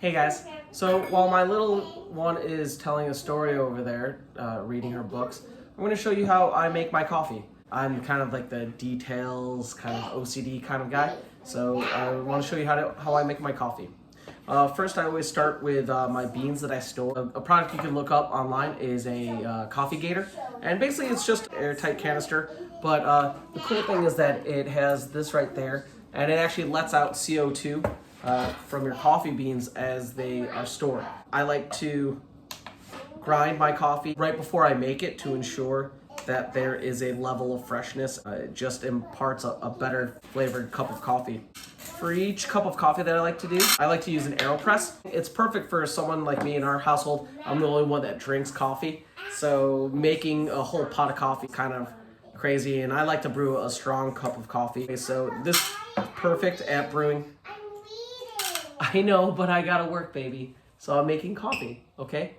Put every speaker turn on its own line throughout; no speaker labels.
Hey guys, so while my little one is telling a story over there, reading her books, I'm going to show you how I make my coffee. I'm kind of like the details, kind of OCD kind of guy, so I want to show you how I make my coffee. First, I always start with my beans that I store. A product you can look up online is a coffee gator, and basically it's just an airtight canister, but the cool thing is that it has this right there, and it actually lets out CO2 from your coffee beans as they are stored. I like to grind my coffee right before I make it to ensure that there is a level of freshness. It just imparts a better flavored cup of coffee. For each cup of coffee that I like to do, I like to use an Aeropress. It's perfect for someone like me in our household. I'm the only one that drinks coffee, so making a whole pot of coffee is kind of crazy, and I like to brew a strong cup of coffee. So this is perfect at brewing. I know, but I gotta work, baby. So I'm making coffee, okay?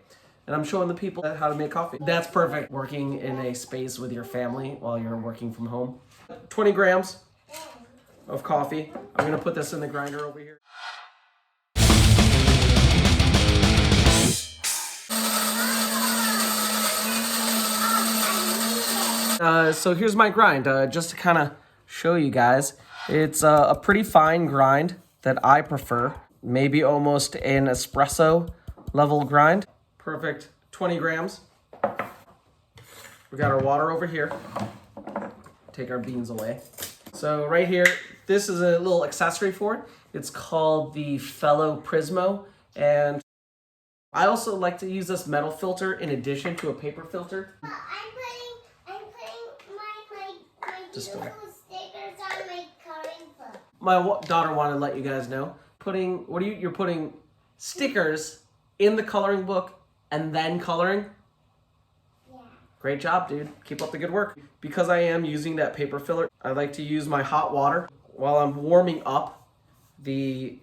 And I'm showing the people how to make coffee. That's perfect, working in a space with your family while you're working from home. 20 grams of coffee. I'm gonna put this in the grinder over here. So here's my grind, just to kind of show you guys. It's a pretty fine grind that I prefer. Maybe almost an espresso level grind. Perfect, 20 grams. We got our water over here. Take our beans away. So right here, this is a little accessory for it. It's called the Fellow Prismo, and I also like to use this metal filter in addition to a paper filter.
I'm putting my
Just
beautiful stickers on my coloring book.
My daughter wanted to let you guys know. You're putting stickers in the coloring book and then coloring?
Yeah.
Great job, dude. Keep up the good work. Because I am using that paper filler, I like to use my hot water while I'm warming up the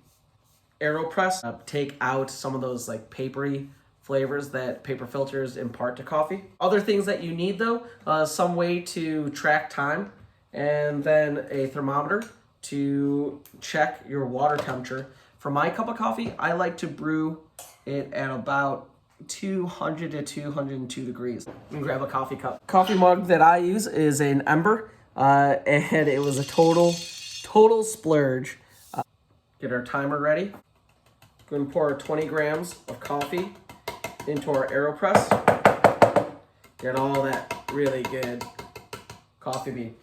Aeropress. Take out some of those like papery flavors that paper filters impart to coffee. Other things that you need though, some way to track time, and then a thermometer to check your water temperature. For my cup of coffee, I like to brew it at about 200 to 202 degrees. Let me grab a coffee cup. Coffee mug that I use is an Ember, and it was a total splurge. Get our timer ready. Going to pour 20 grams of coffee into our Aeropress. Get all that really good coffee bean.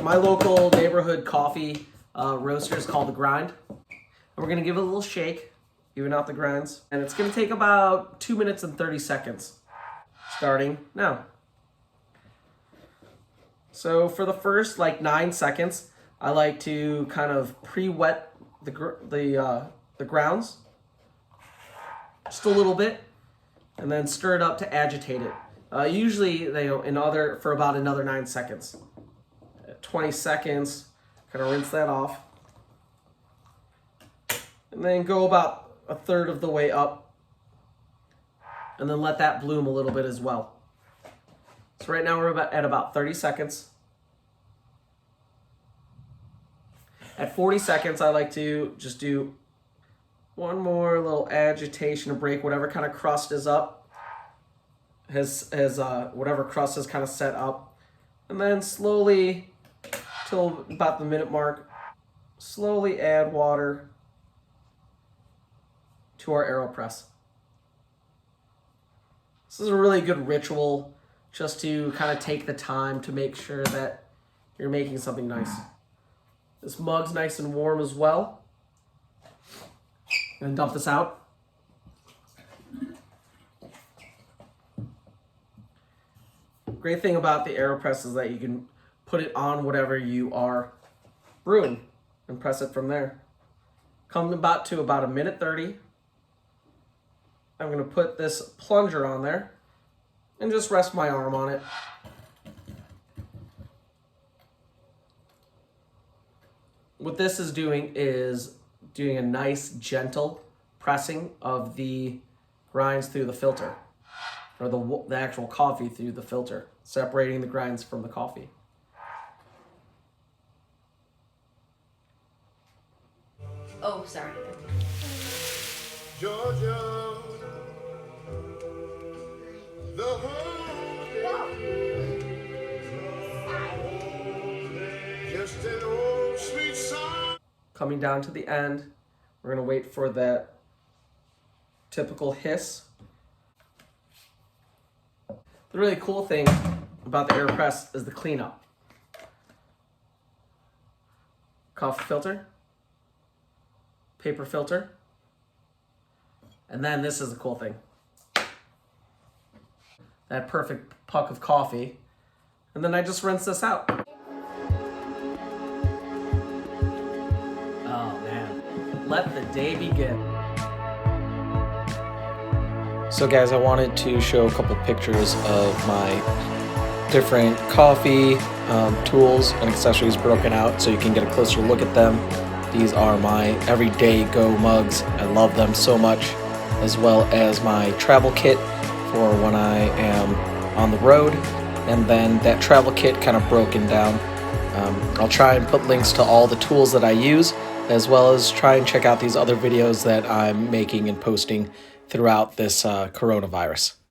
My local neighborhood coffee roaster is called The Grind. And we're going to give it a little shake, even out the grinds. And it's going to take about 2 minutes and 30 seconds. Starting now. So for the first like 9 seconds, I like to kind of pre-wet the grounds just a little bit, and then stir it up to agitate it. Usually for about another 9 seconds. 20 seconds, kind of rinse that off. And then go about a third of the way up. And then let that bloom a little bit as well. So right now we're at about 30 seconds. At 40 seconds, I like to just do one more little agitation to break whatever kind of crust is up. Whatever crust is kind of set up. And then slowly, till about the minute mark, slowly add water to our Aeropress. This is a really good ritual just to kind of take the time to make sure that you're making something nice. This mug's nice and warm as well. I'm gonna dump this out. Great thing about the Aeropress is that you can put it on whatever you are brewing and press it from there. Come about a minute 30. I'm gonna put this plunger on there and just rest my arm on it. What this is doing a nice gentle pressing of the grinds through the filter, or the actual coffee through the filter, separating the grinds from the coffee.
Oh, sorry. Georgia, the whole day, just an old sweet song.
Coming down to the end, we're gonna wait for that typical hiss. The really cool thing about the Aeropress is the cleanup. Coffee filter, paper filter, and then this is the cool thing. That perfect puck of coffee, and then I just rinse this out. Oh man, let the day begin. So guys, I wanted to show a couple pictures of my different coffee tools and accessories broken out so you can get a closer look at them. These are my everyday go mugs. I love them so much, as well as my travel kit for when I am on the road, and then that travel kit kind of broken down. I'll try and put links to all the tools that I use, as well as try and check out these other videos that I'm making and posting throughout this coronavirus.